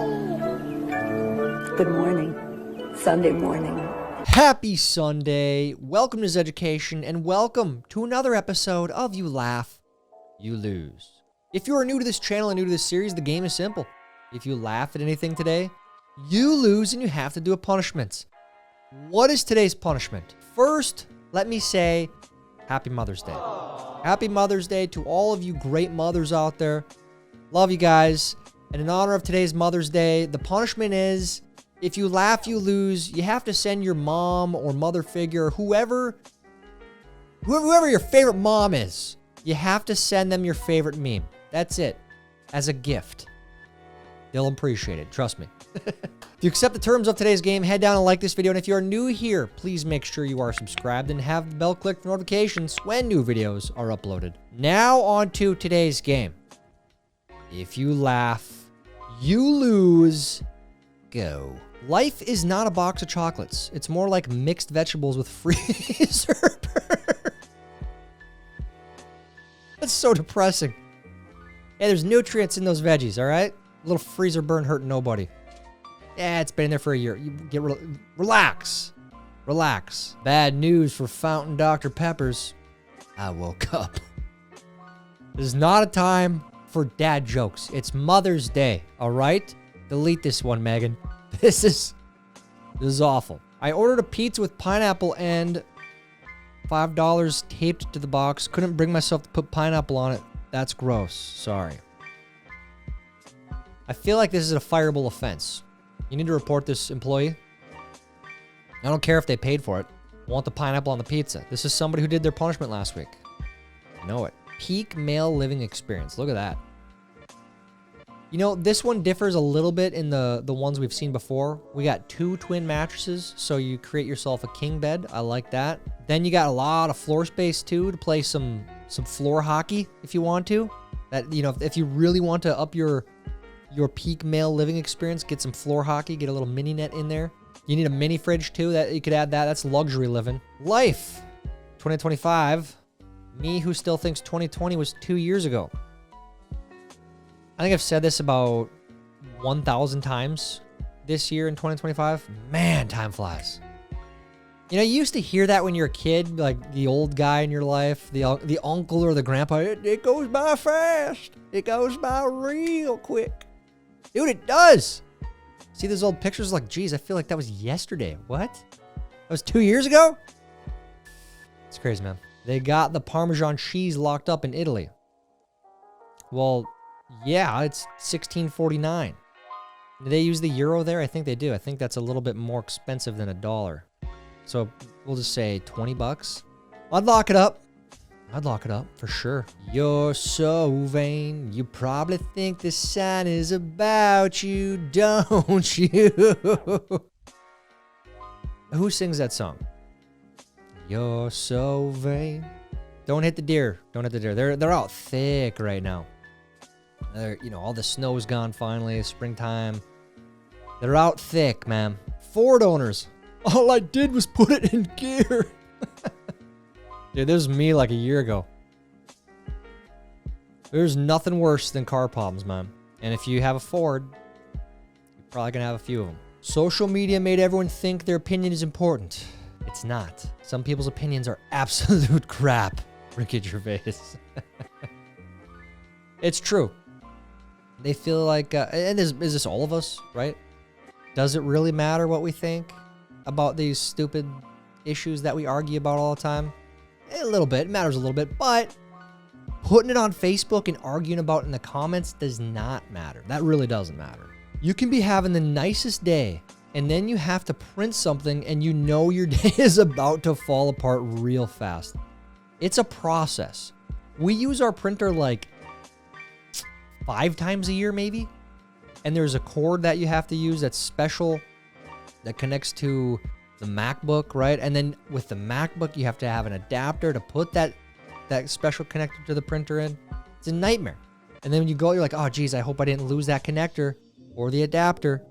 Good morning. Sunday morning. Happy Sunday. Welcome to Zeducation and welcome to another episode of You Laugh, You Lose. If you are new to this channel and new to this series, the game is simple. If you laugh at anything today, you lose and you have to do a punishment. What is today's punishment? First, let me say Happy Mother's Day. Happy Mother's Day to all of you great mothers out there. Love you guys. And in honor of today's Mother's Day, the punishment is, if you laugh, you lose. You have to send your mom or mother figure, whoever your favorite mom is, you have to send them your favorite meme. That's it. As a gift. They'll appreciate it. Trust me. If you accept the terms of today's game, head down and like this video. And if you are new here, please make sure you are subscribed and have the bell clicked for notifications when new videos are uploaded. Now on to today's game. If you laugh, you lose. Go. Life is not a box of chocolates. It's more like mixed vegetables with freezer burn. That's so depressing. Yeah, there's nutrients in those veggies, all right? A little freezer burn hurt nobody. Yeah, it's been in there for a year. You get relax. Relax. Bad news for Fountain Dr. Peppers. I woke up. This is not a time for dad jokes. It's Mother's Day, all right? Delete this one, Megan. This is awful. I ordered a pizza with pineapple and $5 taped to the box. Couldn't bring myself to put pineapple on it. That's gross. Sorry. I feel like this is a fireable offense. You need to report this employee. I don't care if they paid for it. I want the pineapple on the pizza. This is somebody who did their punishment last week. I know it. Peak male living experience. Look at that. You know, this one differs a little bit in the ones we've seen before. We got 2 twin mattresses, so you create yourself a king bed. I like that. Then you got a lot of floor space too to play some floor hockey if you want to. That, you know, if you really want to up your peak male living experience, get some floor hockey, get a little mini net in there. You need a mini fridge too. That you could add that. That's luxury living. Life 2025. Me who still thinks 2020 was 2 years ago. I think I've said this about 1,000 times this year in 2025. Man, time flies. You know, you used to hear that when you're a kid, like the old guy in your life, the uncle or the grandpa. It goes by fast. It goes by real quick. Dude, it does. See those old pictures? Like, geez, I feel like that was yesterday. What? That was 2 years ago? It's crazy, man. They got the Parmesan cheese locked up in Italy. Well, yeah, it's 1649. Do they use the euro there? I think they do. I think that's a little bit more expensive than $1. So we'll just say 20 bucks. I'd lock it up. I'd lock it up for sure. You're so vain. You probably think this sign is about you, don't you? Who sings that song? You're so vain. Don't hit the deer. Don't hit the deer. They're out thick right now. You know, all the snow's gone finally. Springtime. They're out thick, man. Ford owners. All I did was put it in gear. Dude, this was me like a year ago. There's nothing worse than car problems, man. And if you have a Ford, you're probably gonna have a few of them. Social media made everyone think their opinion is important. It's not. Some people's opinions are absolute crap. Ricky Gervais. It's true. They feel like, and is this all of us, right? Does it really matter what we think about these stupid issues that we argue about all the time? A little bit. It matters a little bit. But putting it on Facebook and arguing about it in the comments does not matter. That really doesn't matter. You can be having the nicest day, and then you have to print something, and you know your day is about to fall apart real fast. It's a process. We use our printer like 5 times a year, maybe. And there's a cord that you have to use that's special that connects to the MacBook, right? And then with the MacBook, you have to have an adapter to put that special connector to the printer in. It's a nightmare. And then when you go, you're like, oh, geez, I hope I didn't lose that connector or the adapter.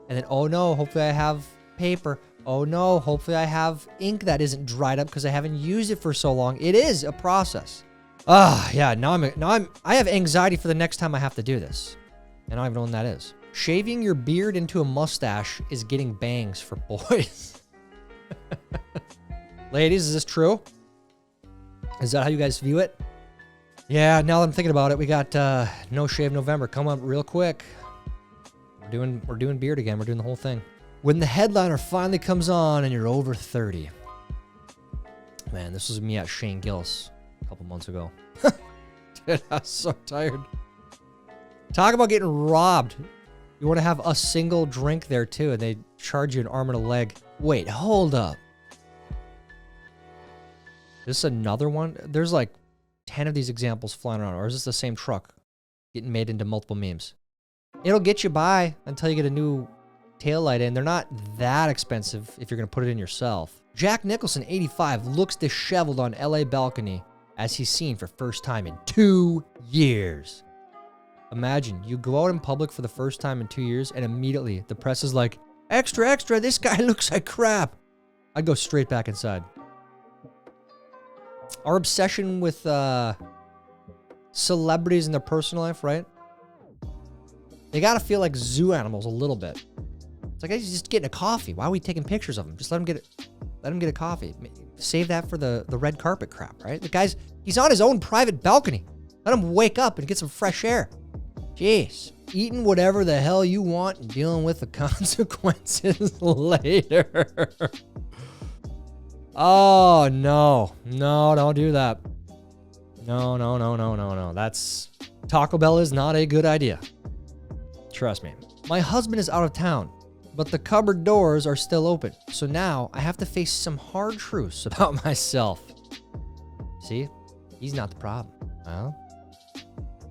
And then, oh, no, hopefully I have paper. Oh, no, hopefully I have ink that isn't dried up because I haven't used it for so long. It is a process. Yeah, I have anxiety for the next time I have to do this. And I don't even know when that is. Shaving your beard into a mustache is getting bangs for boys. Ladies, is this true? Is that how you guys view it? Yeah, now that I'm thinking about it, we got No Shave November coming up real quick. We're doing beard again. We're doing the whole thing. When the headliner finally comes on and you're over 30. Man, this was me at Shane Gillis a couple months ago. Dude, I was so tired. Talk about getting robbed. You want to have a single drink there too, and they charge you an arm and a leg. Wait, hold up. This another one? There's like 10 of these examples flying around. Or is this the same truck getting made into multiple memes? It'll get you by until you get a new taillight in. They're not that expensive if you're going to put it in yourself. Jack Nicholson, 85, looks disheveled on LA balcony as he's seen for first time in 2 years. Imagine, you go out in public for the first time in 2 years and immediately the press is like, extra, extra, this guy looks like crap. I'd go straight back inside. Our obsession with celebrities in their personal life, right? They gotta feel like zoo animals a little bit. It's like, he's just getting a coffee. Why are we taking pictures of him? Just let him get a coffee. Save that for the red carpet crap, right? The he's on his own private balcony. Let him wake up and get some fresh air. Jeez. Eating whatever the hell you want and dealing with the consequences later. Oh, no. No, don't do that. No, no, no, no, no, no. That's... Taco Bell is not a good idea. Trust me. My husband is out of town, but the cupboard doors are still open. So now I have to face some hard truths about myself. See? He's not the problem. Well,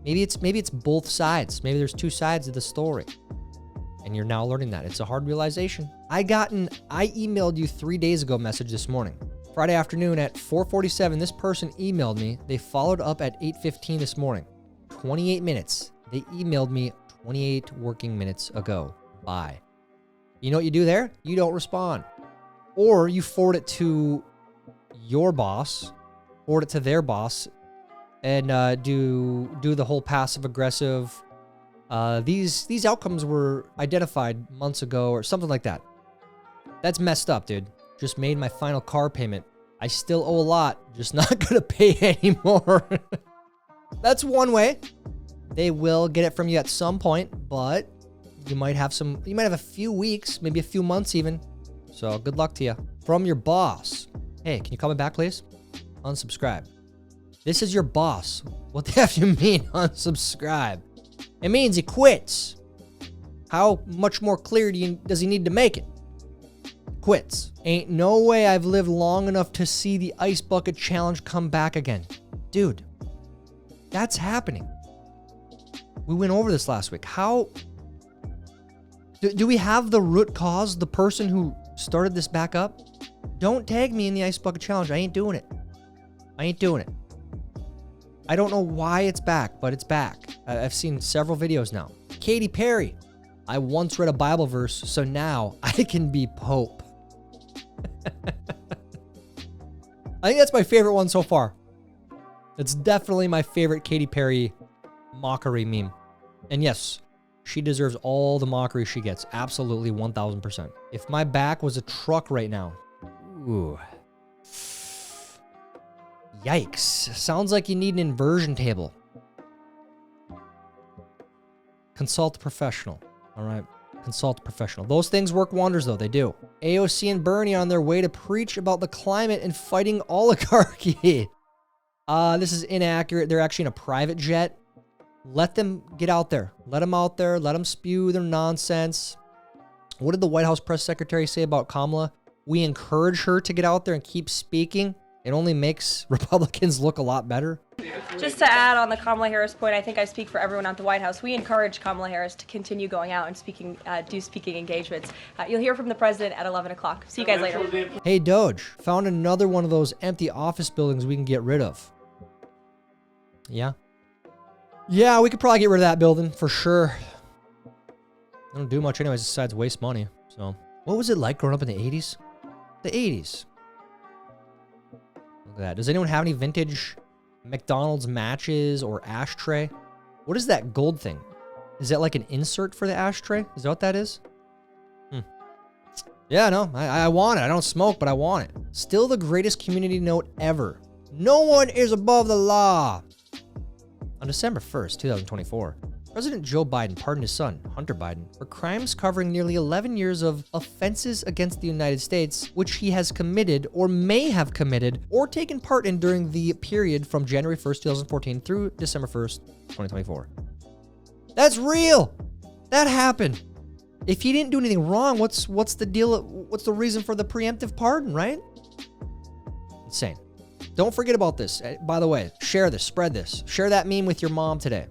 maybe it's both sides. Maybe there's two sides of the story. And you're now learning that. It's a hard realization. I emailed you 3 days ago message this morning. Friday afternoon at 4:47, this person emailed me. They followed up at 8:15 this morning. 28 minutes. They emailed me 28 working minutes ago. Bye. You know what you do there? You don't respond. Or you forward it to your boss, forward it to their boss, and do the whole passive aggressive. These outcomes were identified months ago or something like that. That's messed up, dude. Just made my final car payment. I still owe a lot, just not gonna pay anymore. That's one way. They will get it from you at some point, but you might have a few weeks, maybe a few months even. So good luck to you. From your boss. Hey, can you call me back, please? Unsubscribe. This is your boss. What the F do you mean unsubscribe? It means he quits. How much more clear does he need to make it? Quits. Ain't no way I've lived long enough to see the ice bucket challenge come back again. Dude, that's happening. We went over this last week. How... Do we have the root cause, the person who started this back up? Don't tag me in the ice bucket challenge. I ain't doing it. I ain't doing it. I don't know why it's back, but it's back. I've seen several videos now. Katy Perry. I once read a Bible verse, so now I can be Pope. I think that's my favorite one so far. It's definitely my favorite Katy Perry mockery meme. And yes, she deserves all the mockery she gets. Absolutely 1000%. If my back was a truck right now. Ooh. Yikes. Sounds like you need an inversion table. Consult a professional. All right. Consult a professional. Those things work wonders, though. They do. AOC and Bernie on their way to preach about the climate and fighting oligarchy. This is inaccurate. They're actually in a private jet. Let them get out there. Let them out there. Let them spew their nonsense. What did the White House press secretary say about Kamala? We encourage her to get out there and keep speaking. It only makes Republicans look a lot better. Just to add on the Kamala Harris point, I think I speak for everyone at the White House. We encourage Kamala Harris to continue going out and do speaking engagements. You'll hear from the president at 11 o'clock. See you guys later. Hey, Doge, found another one of those empty office buildings we can get rid of. Yeah? Yeah, we could probably get rid of that building, for sure. I don't do much anyways besides waste money, so. What was it like growing up in the 80s? The 80s. Look at that. Does anyone have any vintage McDonald's matches or ashtray? What is that gold thing? Is that like an insert for the ashtray? Is that what that is? Yeah, no, I want it. I don't smoke, but I want it. Still the greatest community note ever. No one is above the law. On December 1st, 2024, President Joe Biden pardoned his son, Hunter Biden, for crimes covering nearly 11 years of offenses against the United States, which he has committed or may have committed or taken part in during the period from January 1st, 2014 through December 1st, 2024. That's real. That happened. If he didn't do anything wrong, what's the deal? What's the reason for the preemptive pardon, right? Insane. Don't forget about this. By the way, share this, spread this. Share that meme with your mom today.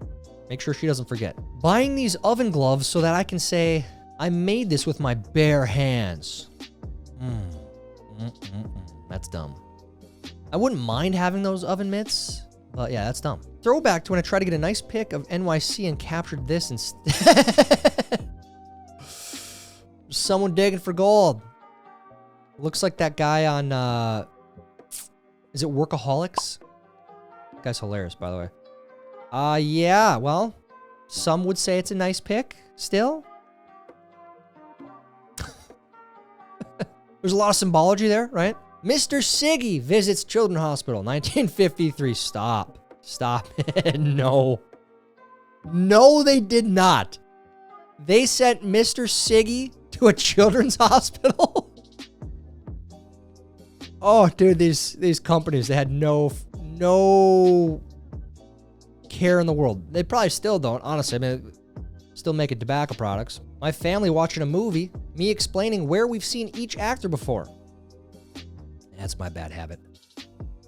Make sure she doesn't forget. Buying these oven gloves so that I can say, I made this with my bare hands. That's dumb. I wouldn't mind having those oven mitts, but yeah, that's dumb. Throwback to when I tried to get a nice pic of NYC and captured this instead. Someone digging for gold. Looks like that guy on, is it Workaholics? That guy's hilarious, by the way. Yeah, well, some would say it's a nice pick still. There's a lot of symbology there, right? Mr. Siggy visits Children's Hospital, 1953. Stop it. No, they did not. They sent Mr. Siggy to a children's hospital. Oh, dude, these companies, they had no care in the world. They probably still don't, honestly. I mean, still making tobacco products. My family watching a movie, me explaining where we've seen each actor before. That's my bad habit.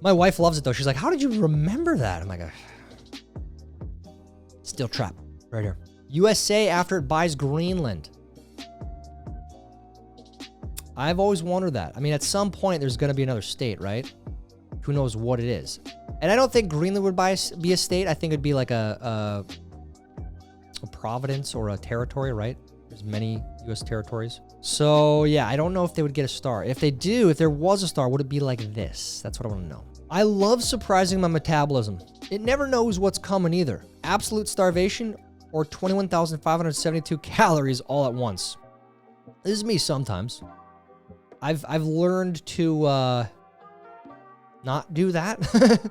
My wife loves it though. She's like, how did you remember that? I'm like, steel trap right here. USA after it buys Greenland. I've always wondered that. I mean, at some point there's going to be another state, right? Who knows what it is? And I don't think Greenland would be a state. I think it'd be like a province or a territory, right? There's many U.S. territories. So yeah, I don't know if they would get a star. If they do, if there was a star, would it be like this? That's what I want to know. I love surprising my metabolism. It never knows what's coming either. Absolute starvation or 21,572 calories all at once. This is me sometimes. I've learned to not do that.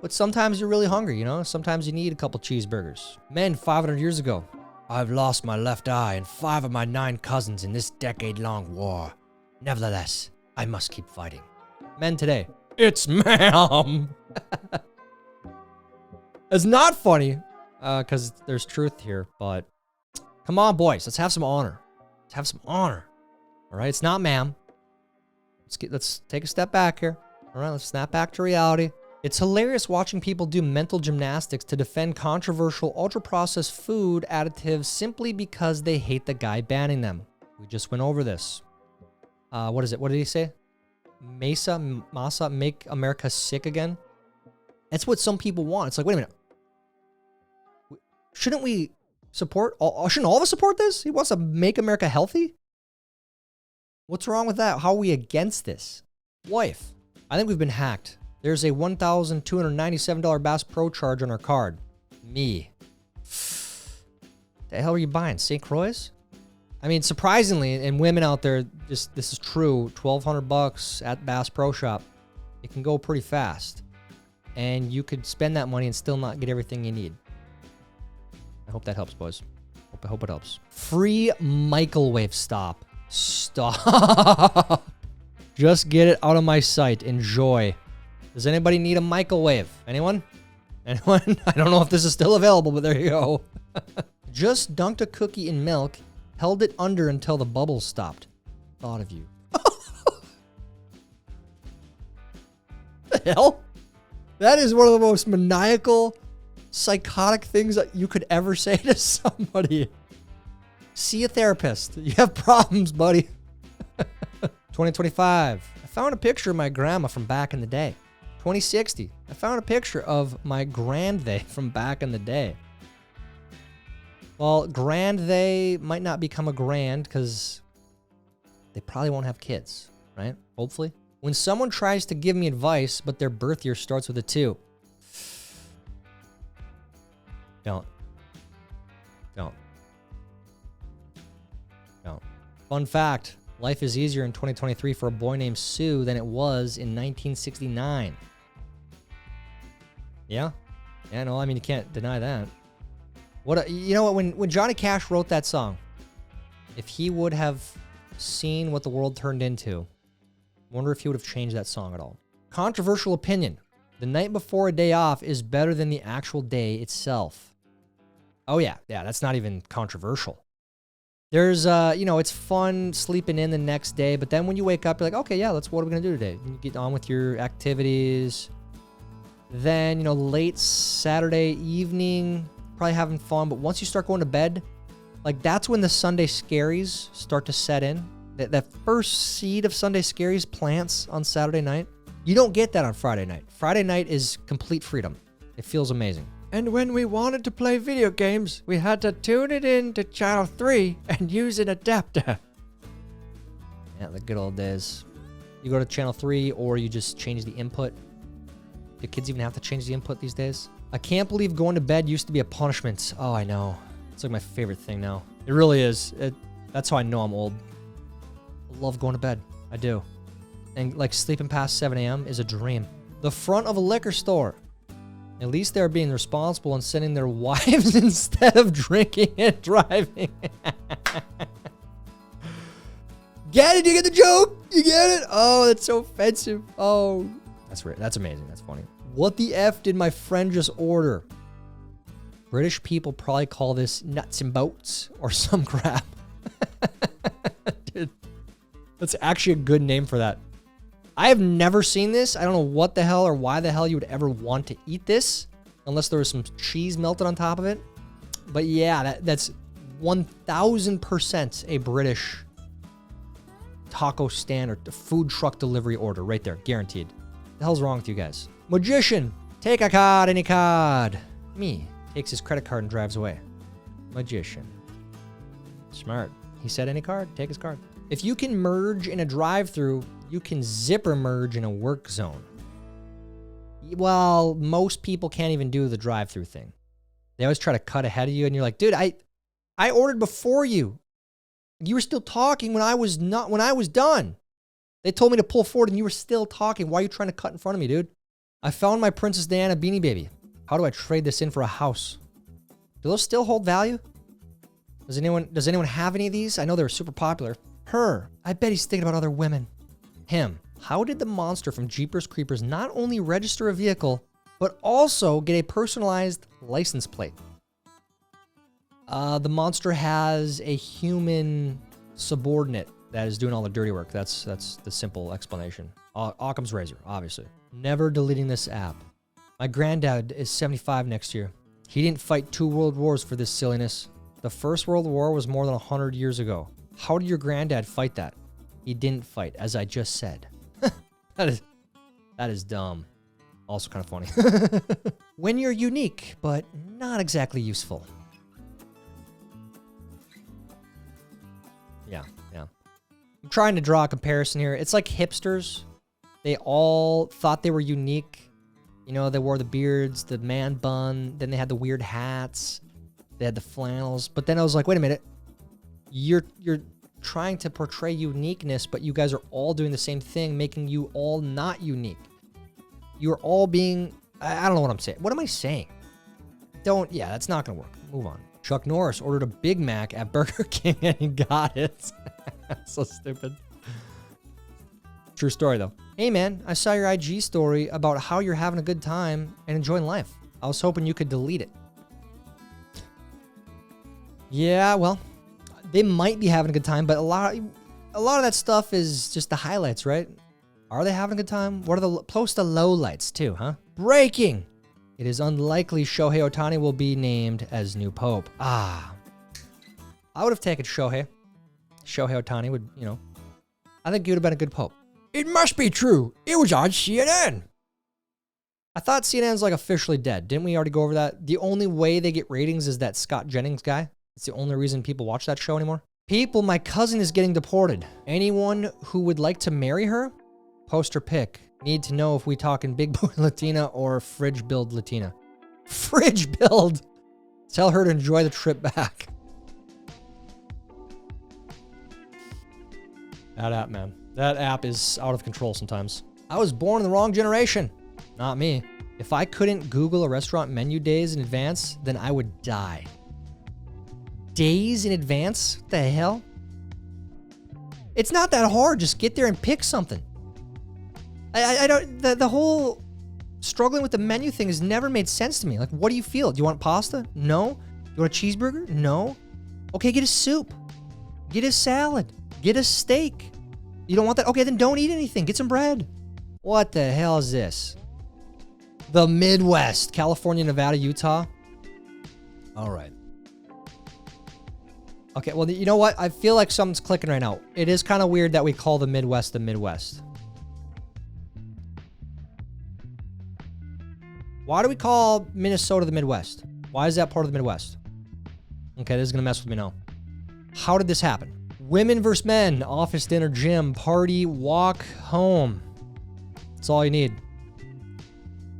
But sometimes you're really hungry, you know? Sometimes you need a couple cheeseburgers. Men 500 years ago. I've lost my left eye and 5 of my 9 cousins in this decade-long war. Nevertheless, I must keep fighting. Men today. It's ma'am. It's not funny, because there's truth here, but come on, boys. Let's have some honor. Let's have some honor. All right? It's not ma'am. Let's take a step back here. All right? Let's snap back to reality. It's hilarious watching people do mental gymnastics to defend controversial ultra-processed food additives simply because they hate the guy banning them. We just went over this. What is it? What did he say? Masa, make America sick again? That's what some people want. It's like, wait a minute. Shouldn't we support? Shouldn't all of us support this? He wants to make America healthy? What's wrong with that? How are we against this? Wife, I think we've been hacked. There's a $1,297 Bass Pro charge on our card. Me. The hell are you buying? St. Croix? I mean, surprisingly, and women out there, this is true, $1,200 at Bass Pro Shop. It can go pretty fast. And you could spend that money and still not get everything you need. I hope that helps, boys. I hope it helps. Free microwave stop. Stop. Just get it out of my sight. Enjoy. Does anybody need a microwave? Anyone? Anyone? I don't know if this is still available, but there you go. Just dunked a cookie in milk, held it under until the bubbles stopped. Thought of you. The hell? That is one of the most maniacal, psychotic things that you could ever say to somebody. See a therapist. You have problems, buddy. 2025. I found a picture of my grandma from back in the day. 2060. I found a picture of my grandthay from back in the day. Well, grandthay might not become a grand because they probably won't have kids, right? Hopefully. When someone tries to give me advice, but their birth year starts with a 2. Don't. No. Fun fact, life is easier in 2023 for a boy named Sue than it was in 1969. Yeah? Yeah, no, I mean, you can't deny that. You know what, when Johnny Cash wrote that song, if he would have seen what the world turned into, I wonder if he would have changed that song at all. Controversial opinion. The night before a day off is better than the actual day itself. Oh yeah, that's not even controversial. There's, it's fun sleeping in the next day, but then when you wake up, you're like, okay, yeah, what are we gonna do today? You get on with your activities. Then, late Saturday evening, probably having fun, but once you start going to bed, like that's when the Sunday scaries start to set in. That first seed of Sunday scaries plants on Saturday night. You don't get that on Friday night. Friday night is complete freedom. It feels amazing. And when we wanted to play video games, we had to tune it in to channel 3 and use an adapter. Yeah, the good old days. You go to channel 3 or you just change the input. Do kids even have to change the input these days? I can't believe going to bed used to be a punishment. Oh, I know. It's like my favorite thing now. It really is. That's how I know I'm old. I love going to bed. I do. And like sleeping past 7 a.m. is a dream. The front of a liquor store. At least they're being responsible and sending their wives instead of drinking and driving. Get it? You get the joke? You get it? Oh, that's so offensive. Oh, that's amazing. That's funny. What the F did my friend just order? British people probably call this nuts and bolts or some crap. Dude, that's actually a good name for that. I have never seen this. I don't know what the hell or why the hell you would ever want to eat this unless there was some cheese melted on top of it. But yeah, that's 1000% a British taco stand or food truck delivery order right there. Guaranteed. The hell's wrong with you guys? Magician. Take a card, any card. Me. Takes his credit card and drives away. Magician. Smart. He said any card, take his card. If you can merge in a drive-thru, you can zipper merge in a work zone. Well, most people can't even do the drive-thru thing. They always try to cut ahead of you, and you're like, dude, I ordered before you. You were still talking when I was done. They told me to pull forward, and you were still talking. Why are you trying to cut in front of me, dude? I found my Princess Diana Beanie Baby. How do I trade this in for a house? Do those still hold value? Does anyone have any of these? I know they were super popular. Her. I bet he's thinking about other women. Him. How did the monster from Jeepers Creepers not only register a vehicle, but also get a personalized license plate? The monster has a human subordinate that is doing all the dirty work. That's the simple explanation. Occam's razor, obviously. Never deleting this app. My granddad is 75 next year. He didn't fight 2 world wars for this silliness. The First World War was more than 100 years ago. How did your granddad fight that? He didn't fight, as I just said. That is dumb. Also kind of funny. When you're unique, but not exactly useful. Yeah. I'm trying to draw a comparison here. It's like hipsters. They all thought they were unique. They wore the beards, the man bun, then they had the weird hats, they had the flannels. But then I was like, wait a minute. You're trying to portray uniqueness, but you guys are all doing the same thing, making you all not unique. You're all being, I don't know what I'm saying. What am I saying? That's not going to work. Move on. Chuck Norris ordered a Big Mac at Burger King and he got it. So stupid. True story, though. Hey, man, I saw your IG story about how you're having a good time and enjoying life. I was hoping you could delete it. Yeah, well, they might be having a good time, but a lot of that stuff is just the highlights, right? Are they having a good time? What are the close to lowlights, too, huh? Breaking! It is unlikely Shohei Ohtani will be named as new pope. I would have taken Shohei. Shohei Ohtani would, I think he would have been a good pope. It must be true. It was on CNN. I thought CNN's like officially dead. Didn't we already go over that? The only way they get ratings is that Scott Jennings guy. It's the only reason people watch that show anymore. People, my cousin is getting deported. Anyone who would like to marry her? Post her pic. Need to know if we talking big boy Latina or fridge build Latina. Fridge build! Tell her to enjoy the trip back. That app, man. That app is out of control sometimes. I was born in the wrong generation. Not me. If I couldn't Google a restaurant menu days in advance, then I would die. Days in advance? What the hell? It's not that hard. Just get there and pick something. I don't, the whole struggling with the menu thing has never made sense to me. Like, what do you feel? Do you want pasta? No. Do you want a cheeseburger? No. Okay, get a soup. Get a salad. Get a steak. You don't want that? Okay, then don't eat anything. Get some bread. What the hell is this? The Midwest. California, Nevada, Utah. All right. Okay, well, you know what? I feel like something's clicking right now. It is kind of weird that we call the Midwest the Midwest. Why do we call Minnesota the Midwest? Why is that part of the Midwest? Okay, this is going to mess with me now. How did this happen? Women versus men, office, dinner, gym, party, walk, home. That's all you need.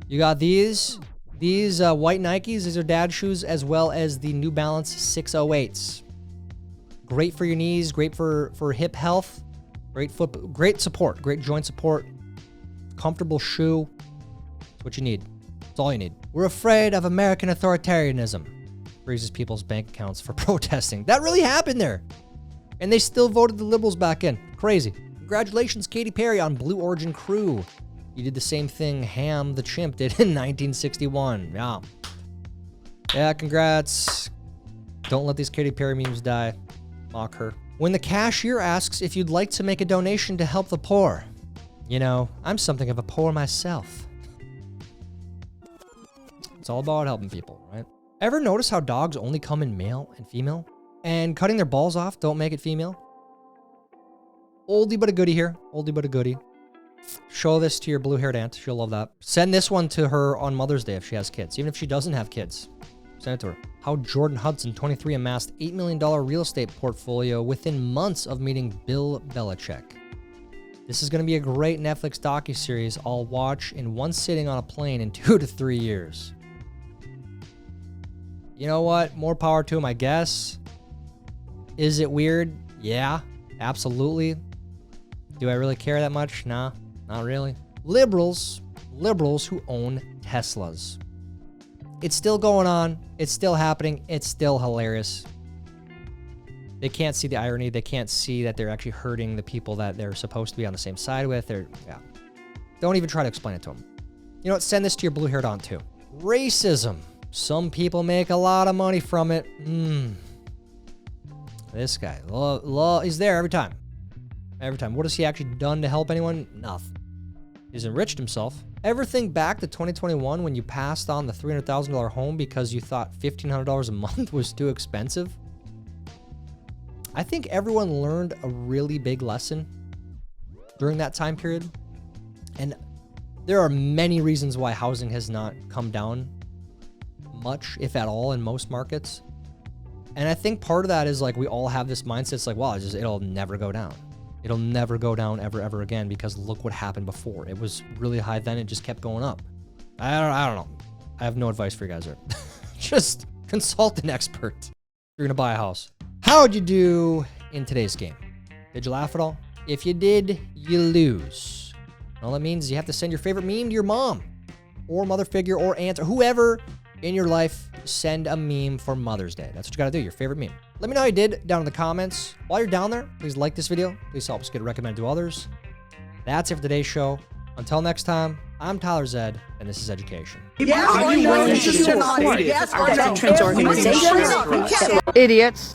You got these white Nikes. These are dad shoes, as well as the New Balance 608s. Great for your knees, great for hip health, great support, great joint support, comfortable shoe. That's what you need. That's all you need. We're afraid of American authoritarianism. Freezes people's bank accounts for protesting. That really happened there. And they still voted the liberals back in. Crazy. Congratulations, Katy Perry, on Blue Origin Crew. You did the same thing Ham the Chimp did in 1961. Yeah. Yeah, congrats. Don't let these Katy Perry memes die. Mock her. When the cashier asks if you'd like to make a donation to help the poor. You know, I'm something of a poor myself. It's all about helping people, right? Ever notice how dogs only come in male and female? And cutting their balls off don't make it female? Oldie but a goodie here. Oldie but a goodie. Show this to your blue-haired aunt. She'll love that. Send this one to her on Mother's Day if she has kids. Even if she doesn't have kids. Send it to her. How Jordan Hudson, 23, amassed $8 million real estate portfolio within months of meeting Bill Belichick. This is going to be a great Netflix docuseries I'll watch in one sitting on a plane in 2 to 3 years. You know what? More power to him, I guess. Is it weird? Yeah, absolutely. Do I really care that much? Nah, not really. Liberals who own Teslas. It's still going on. It's still happening. It's still hilarious. They can't see the irony. They can't see that they're actually hurting the people that they're supposed to be on the same side with. Yeah. Don't even try to explain it to them. You know what? Send this to your blue-haired aunt too. Racism. Some people make a lot of money from it. This guy, he's there every time. Every time. What has he actually done to help anyone? Nothing. He's enriched himself. Ever think back to 2021 when you passed on the $300,000 home because you thought $1,500 a month was too expensive? I think everyone learned a really big lesson during that time period. And there are many reasons why housing has not come down much, if at all, in most markets. And I think part of that is like we all have this mindset. It's like, well, it'll never go down. It'll never go down ever again because look what happened before. It was really high then. It just kept going up. I don't know. I have no advice for you guys there. Just consult an expert if you're going to buy a house. How'd you do in today's game? Did you laugh at all? If you did, you lose. All that means is you have to send your favorite meme to your mom or mother figure or aunt or whoever in your life. Send a meme for Mother's Day. That's what you got to do, your favorite meme. Let me know how you did down in the comments. While you're down there, please like this video. Please help us get it recommended to others. That's it for today's show. Until next time, I'm Tyler Zed, and this is Zeducation. Are you willing to support veterans organizations? Idiots.